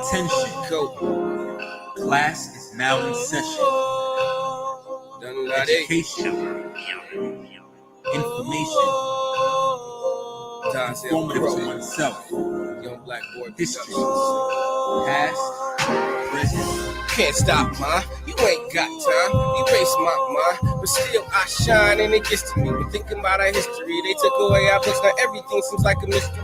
Attention. Class is now in session. Education, information, informative to oneself, history, past, present. Can't stop, ma. You ain't got time. Erase my mind, but still I shine, and it gets to me. But thinking about our history, they took away our books. Now everything seems like a mystery.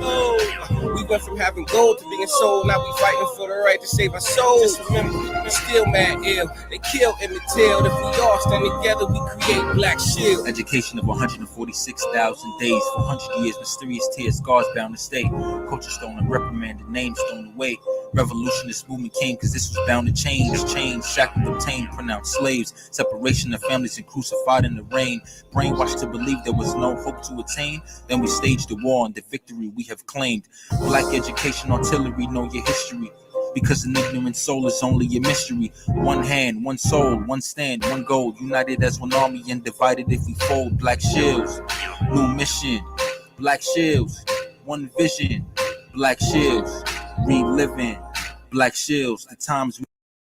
Oh, we went from having gold to being sold. Now we fighting for the right to save our souls. Just remember, we're still mad ill. They kill Emmett Till. If we all stand together, we create Black Shield. Education of 146,000 days, 400 years, mysterious tears, scars bound to stay. Culture stolen, reprimanded, names thrown away. Revolutionist movement came because this was bound to change. Chains, shackled, obtained, pronounced slaves. Separation of families and crucified in the rain. Brainwashed to believe there was no hope to attain. Then we staged the war and the victory we have claimed. Black education, artillery, know your history. Because an ignorant soul is only a mystery. One hand, one soul, one stand, one goal. United as one army and divided if we fold. Black shields, new mission. Black shields, one vision. Black shields, reliving. Black shields, the times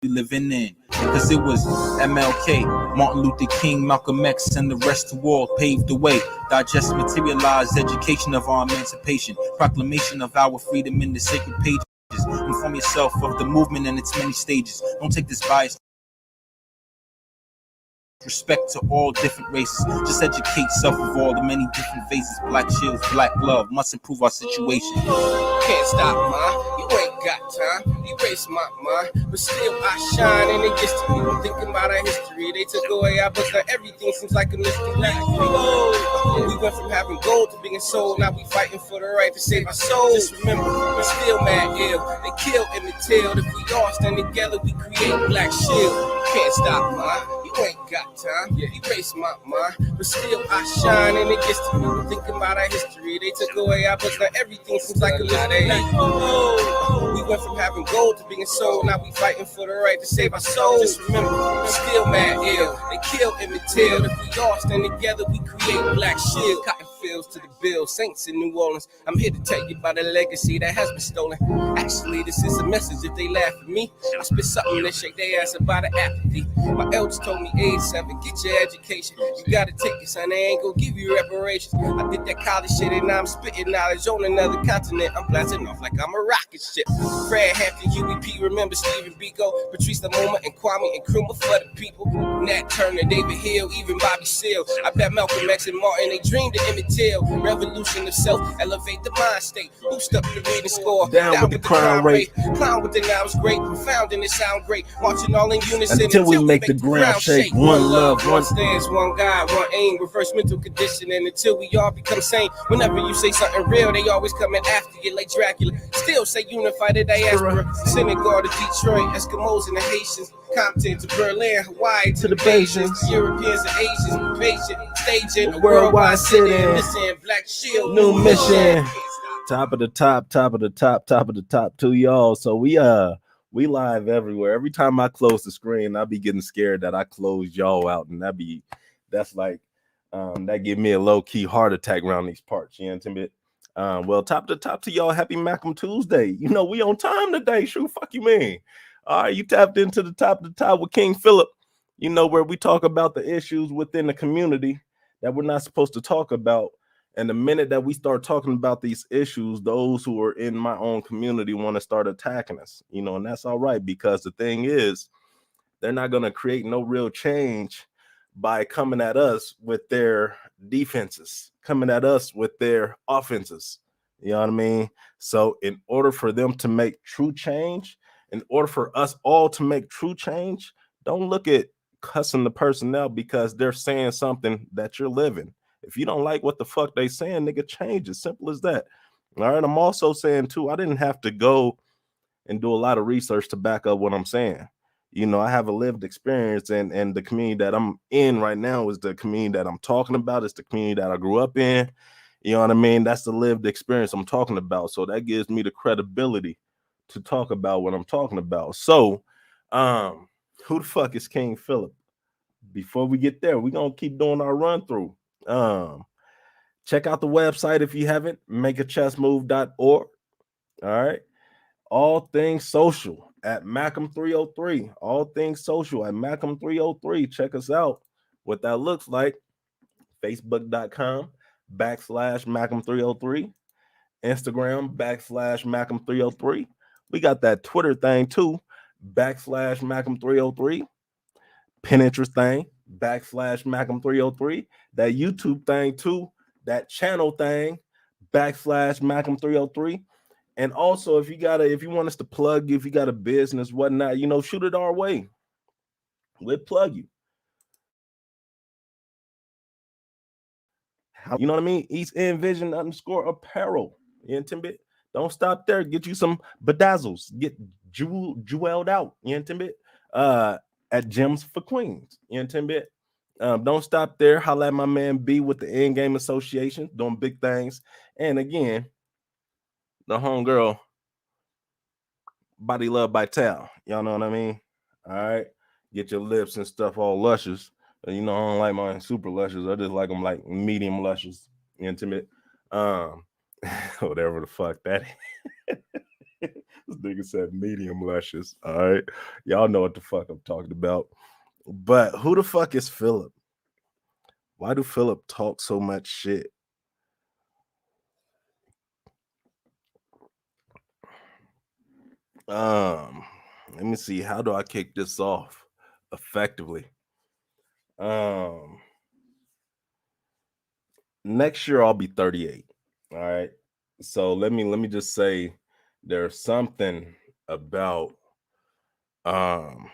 we living in. Because it was MLK, Martin Luther King, Malcolm X, and the rest of all paved the way. Digest, materialized education of our emancipation. Proclamation of our freedom in the sacred pages. Inform yourself of the movement and its many stages. Don't take this bias. Respect to all different races. Just educate self of all the many different faces. Black shields, black love must improve our situation. Can't stop, ma. You ain't got time. Erase my mind, but still I shine, and it gets to me. I'm thinking about our history. They took away our books. Now everything seems like a mystery. Oh, we went from having gold to being sold. Now we fighting for the right to save our souls. Just remember, we're still mad ill. They kill Emmett Till. If we all stand together, we create Black Shield. Can't stop, ma. You ain't got time. Erase my mind, but still I shine, and it gets to me. I'm thinking about our history. They took away our books. Now everything seems like a mystery. Oh, we went from having gold to being sold. Now we fighting for the right to save our souls. Just remember, we're still mad ill. They kill Emmett Till. If we all stand together, we create Black Shield. Cotton fields to the bill, saints in New Orleans. I'm here to tell you about a legacy that has been stolen. Actually, this is a message. If they laugh at me, I spit something that shake their ass about the apathy. My elders told me age 7, get your education. You gotta take it, son. They ain't gonna give you reparations. I did that college shit and now I'm spitting knowledge on another continent. I'm blasting off like I'm a rocket ship. Fred Hampton, UEP, remember Stephen Biko, Patrice Lumumba, and Kwame Nkrumah for the people. Nat Turner, David Hill, even Bobby Seale. I bet Malcolm X and Martin, they dreamed of Emmett Till. Revolution of self, elevate the mind state. Boost up the reading score, down with the crime rate. Clown with the nouns great, profound and it sound great. Marching all in unison until we make the ground shake. One love, one stance, one God, one aim. Reverse mental conditioning until we all become sane. Whenever you say something real, they always coming after you like Dracula. Still say unify the diaspora. Senegal to Detroit, Eskimos and the Haitians, Compton to Berlin, Hawaii to the Bajans, Europeans and Asians, patient, staging a worldwide city. Listen, Black Shield, new mission. Top of the top to y'all. So we live everywhere. Every time I close the screen, I be getting scared that I close y'all out, and that give me a low-key heart attack around these parts. You know what I mean? Well, top to y'all, happy Malcolm Tuesday. You know, we on time today. Shoot, fuck you mean. All right, you tapped into the top with King Phillip, you know, where we talk about the issues within the community that we're not supposed to talk about. And the minute that we start talking about these issues, those who are in my own community want to start attacking us, you know, and that's all right, because the thing is, they're not going to create no real change by coming at us with their defenses, coming at us with their offenses. You know what I mean? So in order for them to make true change, in order for us all to make true change, don't look at cussing the person out because they're saying something that you're living. If you don't like what the fuck they saying, nigga, change it. Simple as that. All right. I'm also saying too, I didn't have to go and do a lot of research to back up what I'm saying. You know, I have a lived experience, and the community that I'm in right now is the community that I'm talking about. It's the community that I grew up in. You know what I mean? That's the lived experience I'm talking about. So that gives me the credibility to talk about what I'm talking about. So, who the fuck is King Phillip? Before we get there, we're going to keep doing our run through. Check out the website if you haven't, makeachessmove.org. All right. All things social at Macam 303. All things social at Macam 303. Check us out. What that looks like. Facebook.com/Macam 303. Instagram /Macam 303. We got that Twitter thing too, /Macam 303. Pinterest thing, /Macam 303. That YouTube thing too, that channel thing, /Macam 303. And also, if you want us to plug, if you got a business, whatnot, shoot it our way. We'll plug you. You know what I mean? East End Vision _apparel. You know, Timbit. Don't stop there. Get you some bedazzles. Get jeweled out. You know, Timbit. At Gems for Queens. You know, Timbit. Don't stop there. Holla at my man B with the End Game Association, doing big things. And again, the homegirl, Body Love by Tal. Y'all know what I mean? All right. Get your lips and stuff all luscious. I don't like mine super luscious. I just like them like medium luscious, intimate. Whatever the fuck that is. This nigga said medium luscious. All right. Y'all know what the fuck I'm talking about. But who the fuck is Phillip? Why do Phillip talk so much shit? Let me see. How do I kick this off effectively? Next year I'll be 38. All right. So let me just say there's something about I'm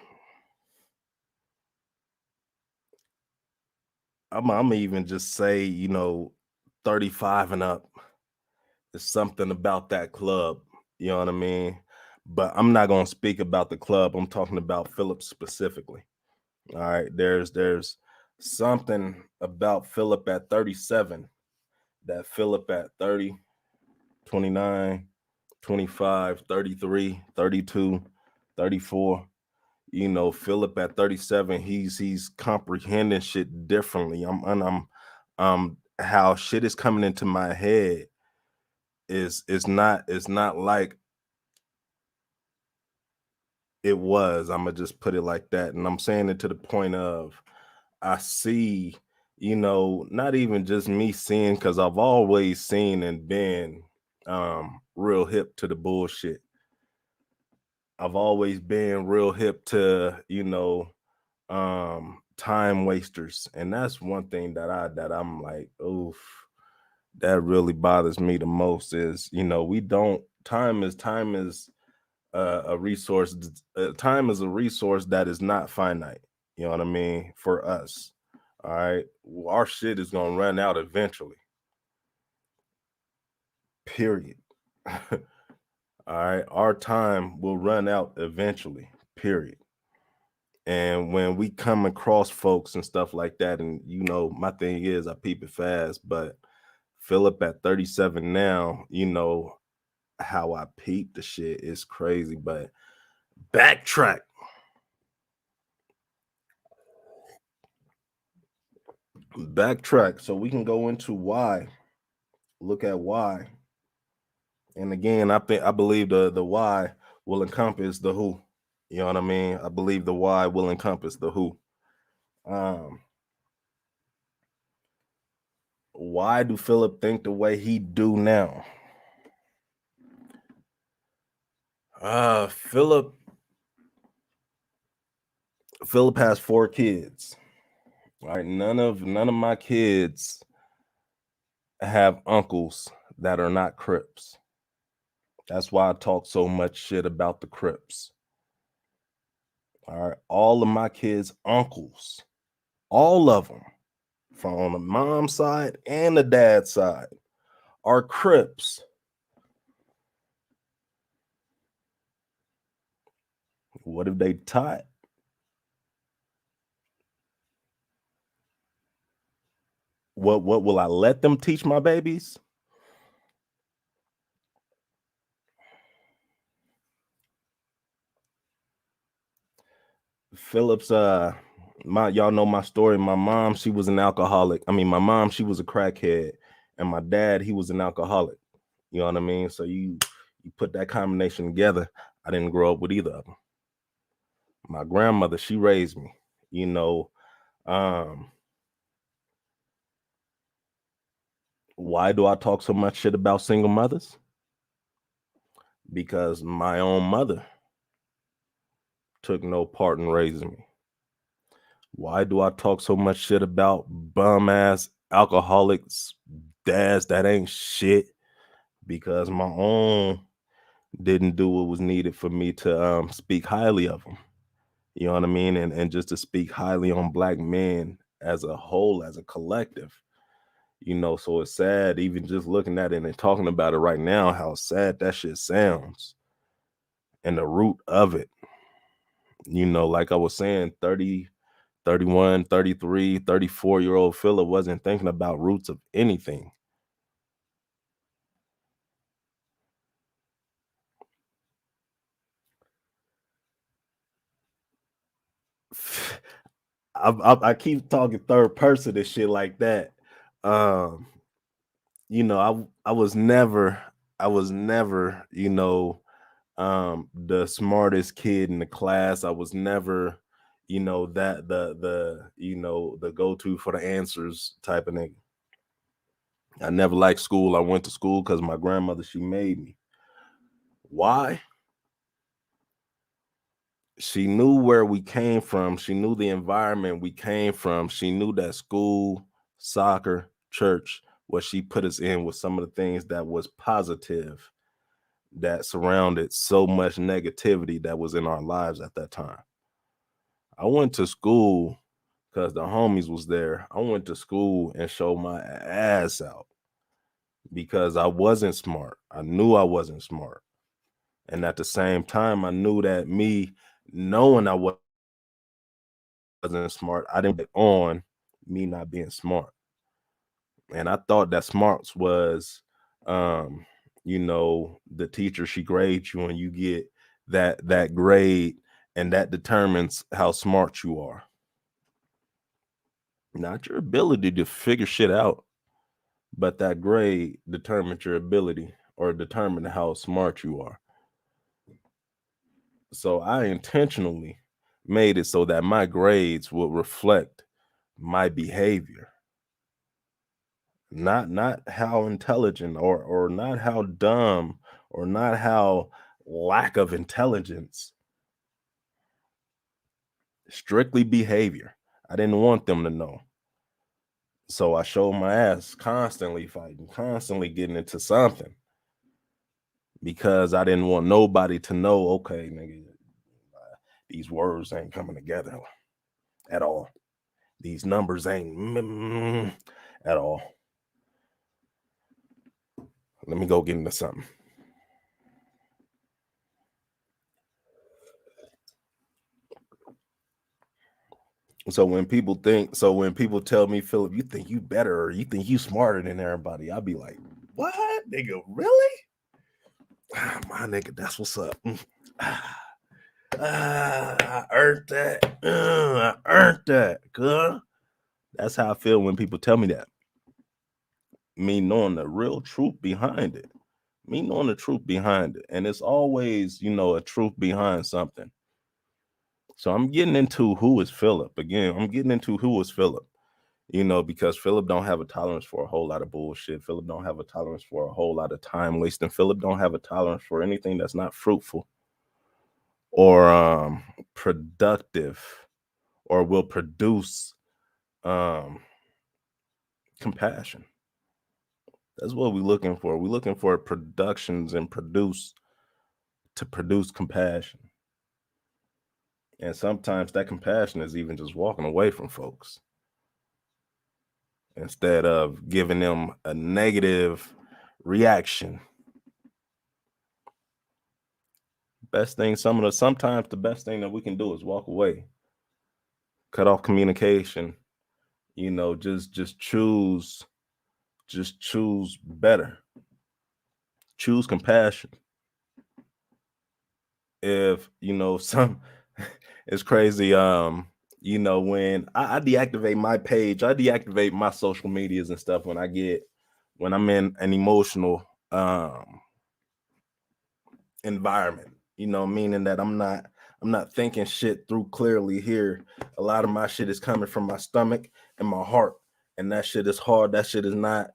even just say, 35 and up. There's something about that club. You know what I mean? But I'm not gonna speak about the club. I'm talking about Phillip specifically. All right. There's something about Phillip at 37 that Phillip at 30, 29, 25, 33, 32, 34. Phillip at 37, he's comprehending shit differently. I'm how shit is coming into my head is not like it was. I'm gonna just put it like that. And I'm saying it to the point of I see, not even just me seeing, because I've always seen and been real hip to the bullshit. I've always been real hip to, time wasters. And that's one thing that I'm like, oof, that really bothers me the most is, time is a resource. Time is a resource that is not finite. You know what I mean? For us. All right. Our shit is going to run out eventually. Period. All right. Our time will run out eventually. Period. And when we come across folks and stuff like that, and my thing is I peep it fast, but Phillip at 37 now, how I peep the shit is crazy. But backtrack. So we can go into why. Look at why. And again, I believe the why will encompass the who. You know what I mean? I believe the why will encompass the who. Why do Phillip think the way he do now? Phillip has 4 kids. All right, none of my kids have uncles that are not Crips. That's why I talk so much shit about the Crips. All right, all of my kids' uncles, all of them, from on the mom's side and the dad's side, are Crips. What if they taught? What will I let them teach my babies? Phillip's y'all know my story. My mom, she was an alcoholic. I mean, my mom, she was a crackhead, and my dad, he was an alcoholic. You know what I mean? So you You put that combination together. I didn't grow up with either of them. My grandmother, she raised me. You know, why do I talk so much shit about single mothers? Because my own mother took no part in raising me. Why do I talk so much shit about bum ass alcoholics, dads that ain't shit? Because my own didn't do what was needed for me to speak highly of them. You know what I mean? And just to speak highly on Black men as a whole, as a collective. You know, so it's sad, even just looking at it and talking about it right now, how sad that shit sounds. And the root of it, you know, like I was saying, 30, 31, 33, 34-year-old Phillip wasn't thinking about roots of anything. I keep talking third person and shit like that. You know, I was never, you know, the smartest kid in the class. I was never, you know, that the you know, the go-to for the answers type of nigga. I never liked school. I went to school because my grandmother, she made me. Why? She knew where we came from. She knew the environment we came from. She knew that school, soccer, church, what she put us in was some of the things that was positive, that surrounded so much negativity that was in our lives at that time. I went to school because the homies was there. I went to school and showed my ass out because I wasn't smart. I knew I wasn't smart. And at the same time, I knew that me knowing I wasn't smart, I didn't get on me not being smart. And I thought that smarts was, you know, the teacher, she grades you and you get that grade, and that determines how smart you are. Not your ability to figure shit out, but that grade determines your ability or determine how smart you are. So I intentionally made it so that my grades would reflect my behavior, not how intelligent or not how dumb or not how lack of intelligence. Strictly behavior. I didn't want them to know. So I showed my ass constantly fighting, constantly getting into something, because I didn't want nobody to know, okay, nigga, these words ain't coming together at all. These numbers ain't at all. Let me go get into something. So when people tell me, Phillip, you think you better or you think you smarter than everybody, I'll be like, what, nigga, really? My nigga, that's what's up. I earned that. I earned that. Good. That's how I feel when people tell me that. Me knowing the real truth behind it. Me knowing the truth behind it. And it's always, you know, a truth behind something. So I'm getting into who is Phillip. Again, I'm getting into who is Phillip. You know, because Phillip don't have a tolerance for a whole lot of bullshit. Phillip don't have a tolerance for a whole lot of time wasting. Phillip don't have a tolerance for anything that's not fruitful or productive or will produce compassion. That's what we're looking for. We're looking for productions and produce compassion. And sometimes that compassion is even just walking away from folks instead of giving them a negative reaction. Sometimes the best thing that we can do is walk away, cut off communication, you know, just choose better, choose compassion. If you know it's crazy, you know, when I deactivate my page, I deactivate my social medias and stuff when I'm in an emotional environment, meaning that I'm not thinking shit through clearly here. A lot of my shit is coming from my stomach and my heart, and that shit is hard. That shit is not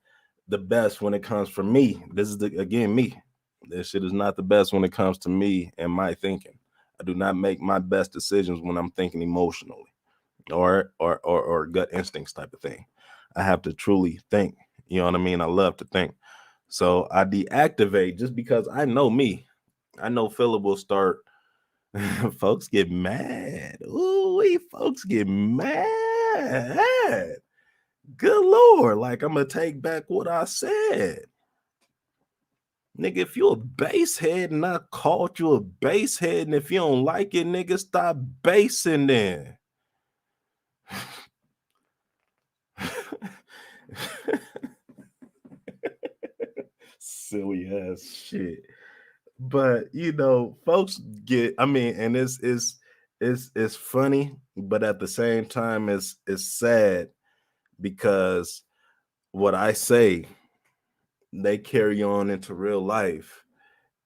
the best when it comes from me. This is again me. This shit is not the best when it comes to me and my thinking. I do not make my best decisions when I'm thinking emotionally or gut instincts type of thing. I have to truly think. You know what I mean? I love to think. So I deactivate just because I know me. I know Phillip will start. Folks get mad. Ooh, folks get mad. Good Lord. Like, I'm going to take back what I said. Nigga, if you a bass head and I called you a bass head, and if you don't like it, nigga, stop bassing then. Silly ass shit. But folks get, I mean, and it's funny, but at the same time it's sad because what I say, they carry on into real life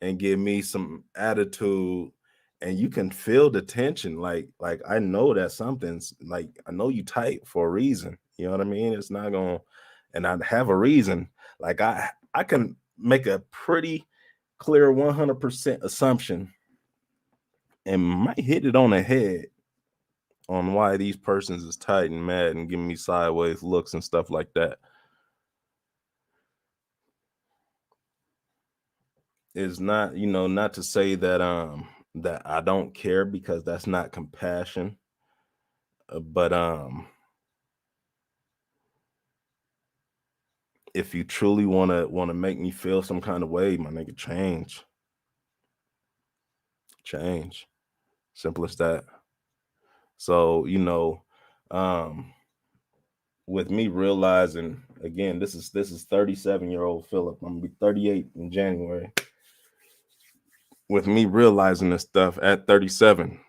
and give me some attitude, and you can feel the tension. Like I know that something's like, I know you tight for a reason. You know what I mean? It's not gonna, and I have a reason. Like I can make a pretty clear 100% assumption and might hit it on the head on why these persons is tight and mad and giving me sideways looks and stuff like that. Is not, not to say that I don't care, because that's not compassion. But if you truly wanna make me feel some kind of way, my nigga, change. Change. Simple as that. So, with me realizing, again, this is 37-year-old Phillip. I'm gonna be 38 in January. With me realizing this stuff at 37,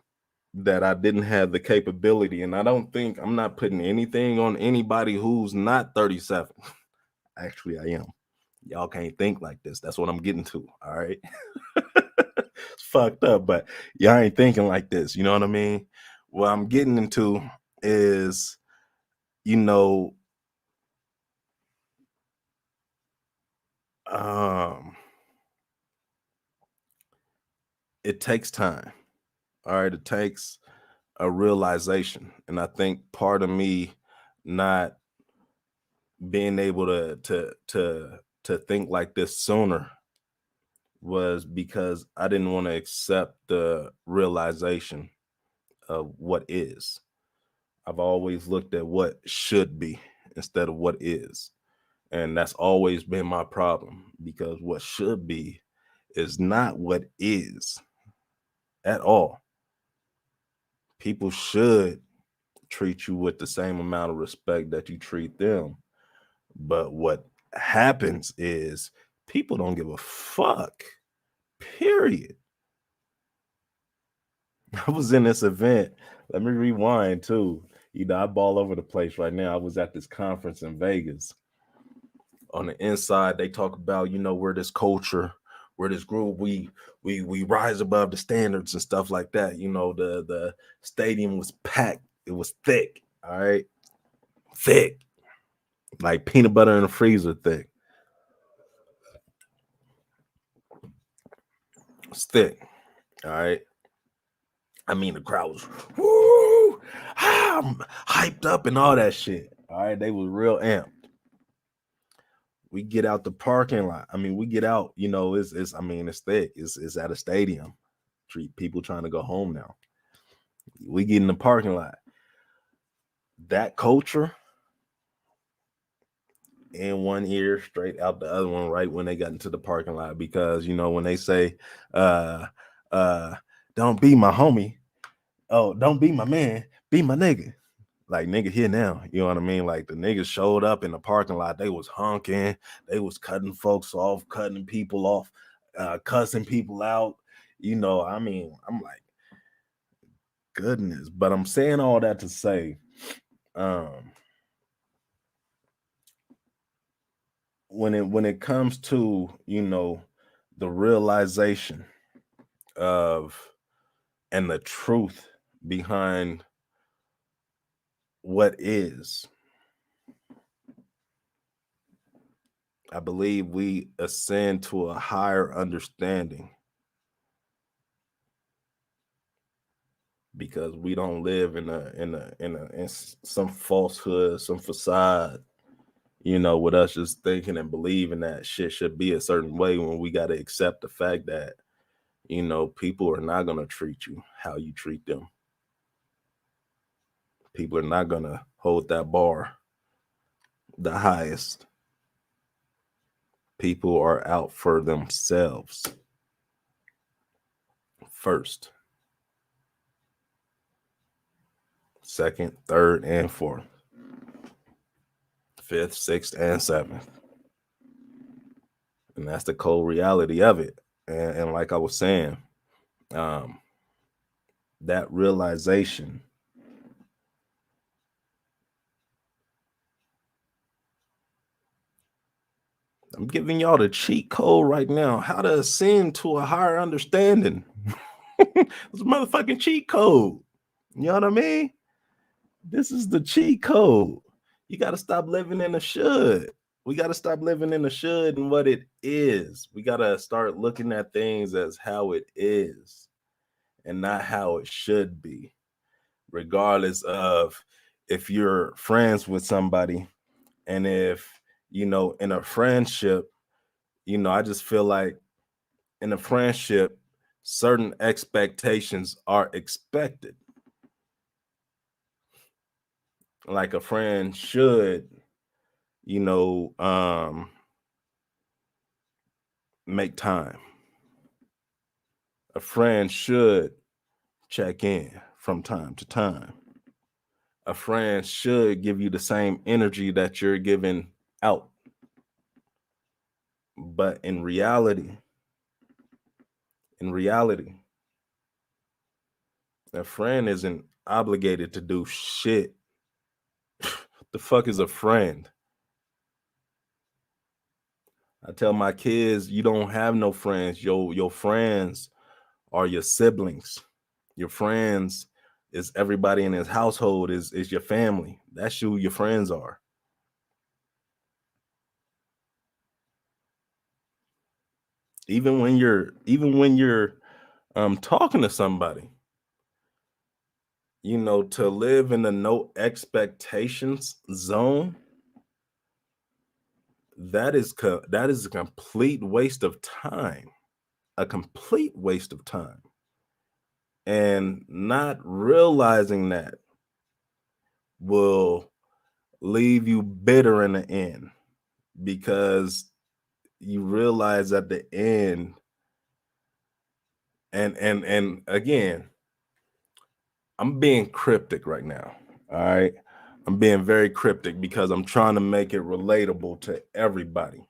that I didn't have the capability, and I'm not putting anything on anybody who's not 37. Actually, I am. Y'all can't think like this. That's what I'm getting to. All right. It's fucked up, but y'all ain't thinking like this. You know what I mean? What I'm getting into is, you know, um, it takes time. All right. It takes a realization. And I think part of me not being able to think like this sooner was because I didn't want to accept the realization of what is. I've always looked at what should be instead of what is. And that's always been my problem, because what should be is not what is at all. People should treat you with the same amount of respect that you treat them. But what happens is people don't give a fuck, period. I was in this event. Let me rewind too. I ball over the place right now. I was at this conference in Vegas. On the inside, they talk about, we're this culture, we're this group, we rise above the standards and stuff like that. The stadium was packed. It was thick. All right. Thick. Like peanut butter in a freezer thick. It's thick. All right. I mean, the crowd was woo, hyped up and all that shit. All right, they was real amped. We get out the parking lot. I mean, we get out. It's thick. It's at a stadium. Treat people trying to go home now. We get in the parking lot. That culture in one ear, straight out the other one, right when they got into the parking lot. Because when they say, don't be my homie. Oh, don't be my man. Be my nigga. Like, nigga here now. You know what I mean? Like, the niggas showed up in the parking lot. They was honking. They was cutting folks off, cutting people off, cussing people out. I'm like, goodness. But I'm saying all that to say, when it comes to, the realization of and the truth behind what is. I believe we ascend to a higher understanding because we don't live in some falsehood, some facade, with us just thinking and believing that shit should be a certain way when we got to accept the fact that, people are not going to treat you how you treat them. People are not going to hold that bar the highest. People are out for themselves first, second, third, and fourth, fifth, sixth, and seventh. And that's the cold reality of it. And like I was saying, that realization I'm giving y'all the cheat code right now, how to ascend to a higher understanding. It's a motherfucking cheat code. You know what I mean? This is the cheat code. You got to stop living in the should. We got to stop living in the should and what it is. We got to start looking at things as how it is and not how it should be, regardless of if you're friends with somebody. And if, in a friendship, I just feel like in a friendship, certain expectations are expected. Like a friend should, make time. A friend should check in from time to time. A friend should give you the same energy that you're giving out. But in reality, a friend isn't obligated to do shit. The fuck is a friend? I tell my kids, you don't have no friends. Your friends are your siblings. Your friends is everybody in his household, is your family. That's who your friends are. Even when you're talking to somebody, to live in the no expectations zone, that is a complete waste of time. A complete waste of time. And not realizing that will leave you bitter in the end, because you realize at the end, and again, I'm being cryptic right now. All right. I'm being very cryptic because I'm trying to make it relatable to everybody,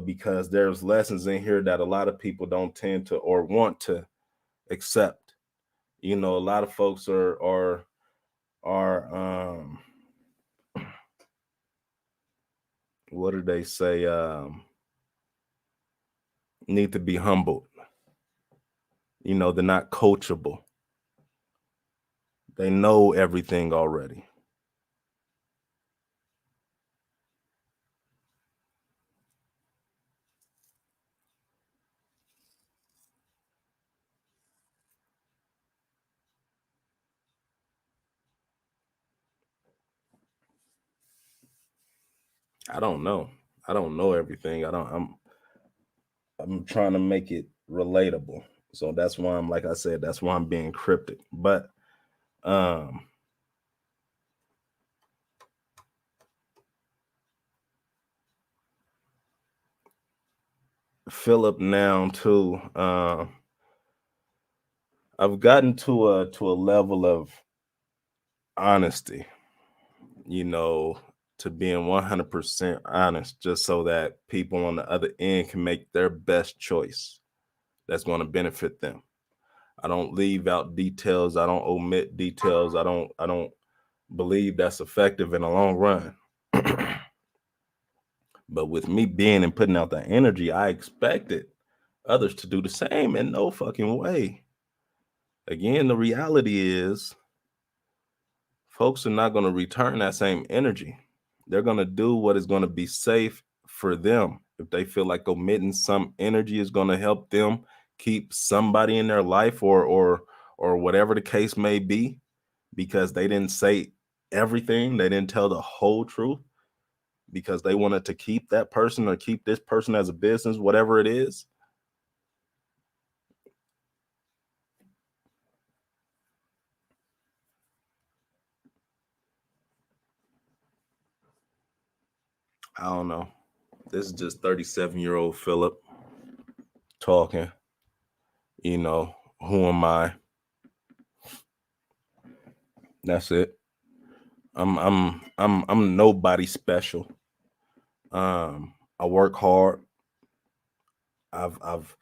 because there's lessons in here that a lot of people don't tend to or want to accept. A lot of folks are what do they say? Need to be humbled. They're not coachable. They know everything already. I don't know. I don't know everything. I'm trying to make it relatable. So that's why I'm, like I said, that's why I'm being cryptic. But Phillip now too. I've gotten to a level of honesty, to being 100% honest, just so that people on the other end can make their best choice that's going to benefit them. I don't leave out details. I don't omit details. I don't believe that's effective in the long run. But with me being and putting out the energy, I expected others to do the same in no fucking way. Again, the reality is folks are not going to return that same energy. They're going to do what is going to be safe for them. If they feel like omitting some energy is going to help them keep somebody in their life or whatever the case may be, because they didn't say everything, they didn't tell the whole truth, because they wanted to keep that person or keep this person as a business, whatever it is. I don't know. This is just 37-year-old Phillip talking. You know, who am I? That's it. I'm nobody special. I work hard. I've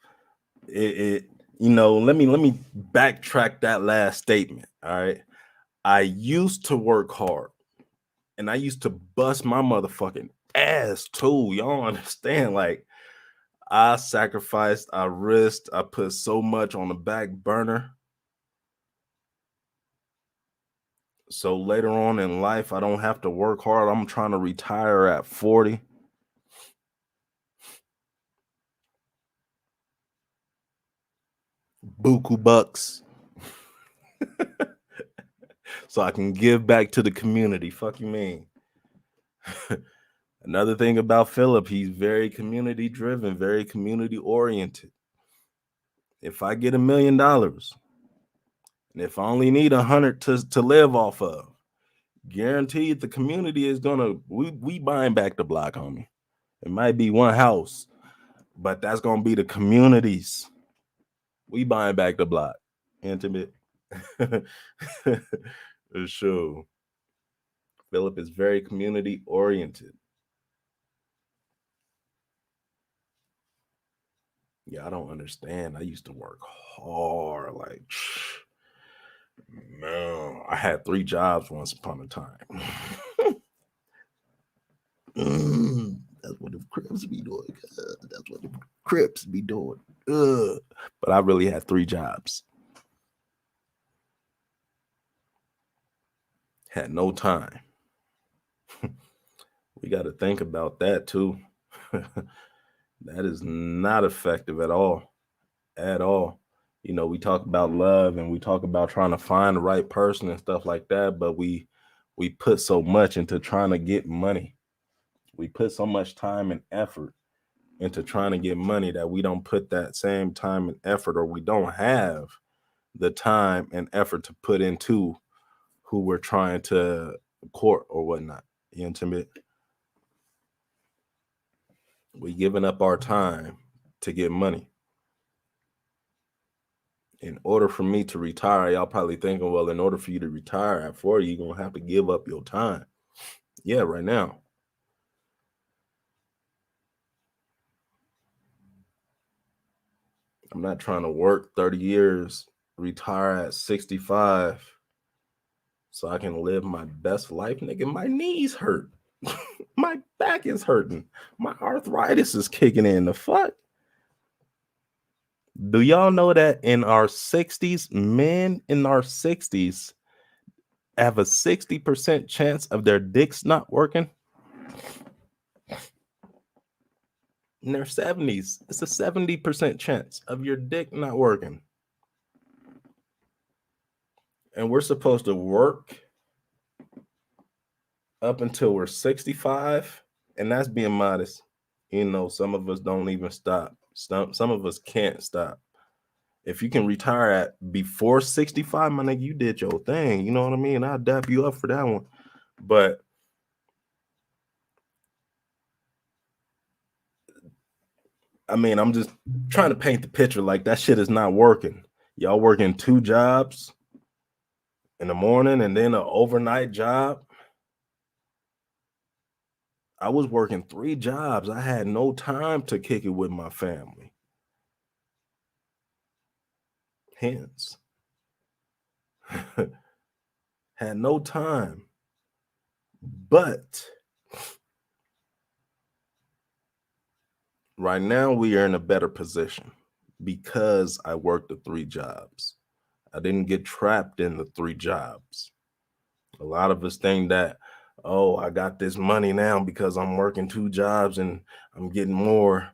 it you know, let me backtrack that last statement. All right. I used to work hard and I used to bust my motherfucking ass too. Y'all understand? Like, I sacrificed, I risked, I put so much on the back burner. So later on in life, I don't have to work hard. I'm trying to retire at 40. Buku bucks. So I can give back to the community. Fuck you mean? Another thing about Phillip, he's very community driven, very community oriented. If I get $1 million, and if I only need 100 to live off of, guaranteed the community is gonna we buying back the block, homie. It might be one house, but that's gonna be the communities. We buying back the block. Intimate. Sure. Phillip is very community oriented. Yeah, I don't understand. I used to work hard. Like, man, I had 3 jobs once upon a time. That's what the Crips be doing. That's what the Crips be doing. But I really had 3 jobs. Had no time. We got to think about that too. That is not effective at all. At all. You know, we talk about love and we talk about trying to find the right person and stuff like that, but we put so much into trying to get money. We put so much time and effort into trying to get money that we don't put that same time and effort, or we don't have the time and effort to put into who we're trying to court or whatnot. You intimate? We giving up our time to get money. In order for me to retire, y'all probably thinking, well, in order for you to retire at 40, you're going to have to give up your time. Yeah, right now. I'm not trying to work 30 years, retire at 65 so I can live my best life. Nigga, my knees hurt. My back is hurting. My arthritis is kicking in. The fuck? Do y'all know that in our 60s, men in our 60s have a 60% chance of their dicks not working? In their 70s, it's a 70% chance of your dick not working. And we're supposed to work up until we're 65, and that's being modest. You know, some of us don't even stop. Some of us can't stop. If you can retire at before 65, my nigga, you did your thing. You know what I mean? I'll dap you up for that one. But I mean, I'm just trying to paint the picture. Like, that shit is not working. Y'all working 2 jobs in the morning and then an overnight job. I was working 3 jobs. I had no time to kick it with my family. Hence, had no time. But right now we are in a better position. because I worked the 3 jobs. I didn't get trapped in the 3 jobs. A lot of us think that, oh, I got this money now because I'm working 2 jobs and I'm getting more.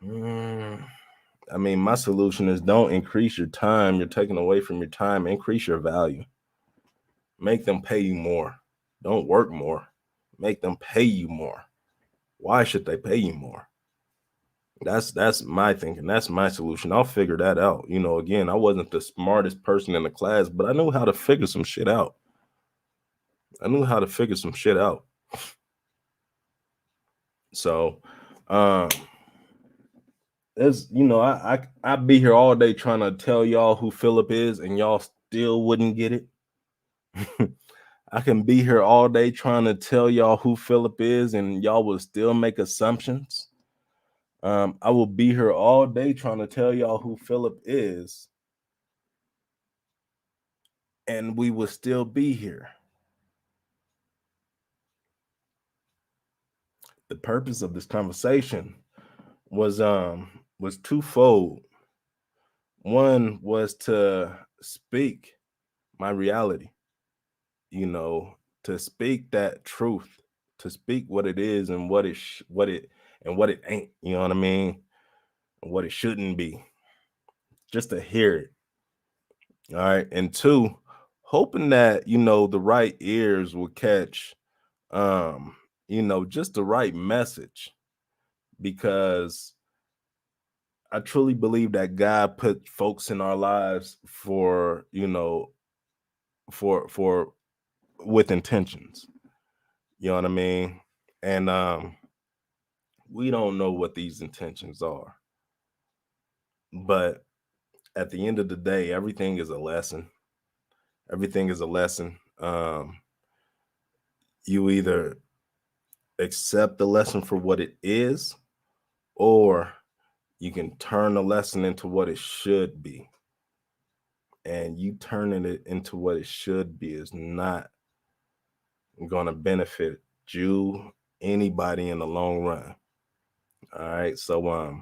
I mean, my solution is don't increase your time. You're taking away from your time. Increase your value. Make them pay you more. Don't work more. Make them pay you more. Why should they pay you more? That's my thinking. That's my solution. I'll figure that out. Again, I wasn't the smartest person in the class, but I knew how to figure some shit out. So, it's I be here all day trying to tell y'all who Phillip is, and y'all still wouldn't get it. I can be here all day trying to tell y'all who Phillip is, and y'all will still make assumptions. I will be here all day trying to tell y'all who Phillip is, and we will still be here. The purpose of this conversation was twofold. One was to speak my reality, to speak that truth, to speak what it is and what it ain't, you know what I mean, and what it shouldn't be, just to hear it. All right. And two, hoping that the right ears will catch just the right message, because I truly believe that God put folks in our lives for with intentions. You know what I mean? And we don't know what these intentions are. But at the end of the day, everything is a lesson. Everything is a lesson. You either accept the lesson for what it is, or you can turn the lesson into what it should be. And you turning it into what it should be is not going to benefit you, anybody in the long run. All right. So,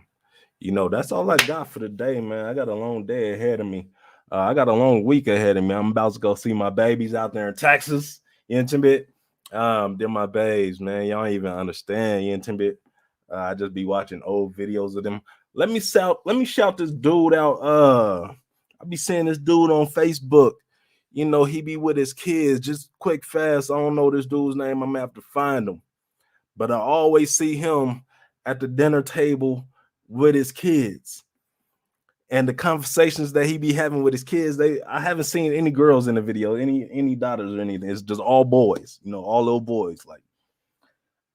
that's all I got for today, man. I got a long day ahead of me. I got a long week ahead of me. I'm about to go see my babies out there in Texas. You intimate. They're my babes, man. Y'all don't even understand. You intimate. I just be watching old videos of them. Let me shout this dude out. I be seeing this dude on Facebook. He be with his kids. Just quick, fast. I don't know this dude's name. I'm gonna have to find him. But I always see him at the dinner table with his kids. And the conversations that he be having with his kids, I haven't seen any girls in the video, any daughters or anything. It's just all boys, all little boys, like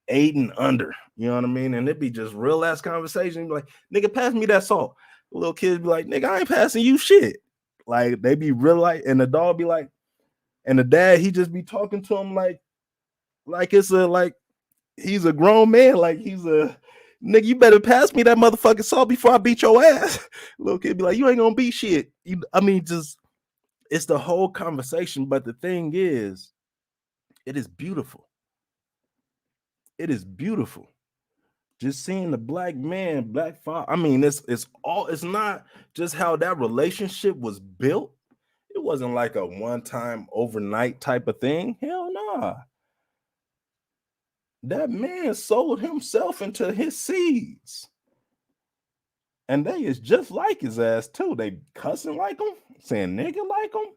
8 and under. You know what I mean? And it be just real ass conversation. Like, nigga, pass me that salt. The little kids be like, nigga, I ain't passing you shit. Like, they be real like, and the dog be like, and the dad, he just be talking to him like he's a grown man, like he's a nigga. You better pass me that motherfucking salt before I beat your ass. Little kid be like, you ain't gonna beat shit. Just it's the whole conversation. But the thing is, it is beautiful. It is beautiful. Just seeing the black man, black father. It's not just how that relationship was built. It wasn't like a one-time overnight type of thing. Hell nah. That man sold himself into his seeds. And they is just like his ass too. They cussing like him, saying nigga like him.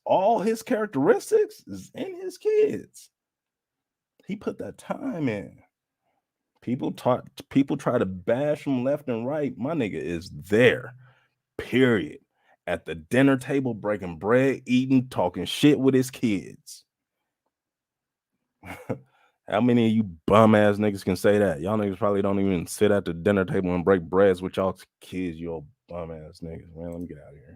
All his characteristics is in his kids. He put that time in. People try to bash him left and right. My nigga is there. Period. At the dinner table, breaking bread, eating, talking shit with his kids. How many of you bum ass niggas can say that? Y'all niggas probably don't even sit at the dinner table and break breads with y'all kids, you old bum ass niggas. Man, let me get out of here.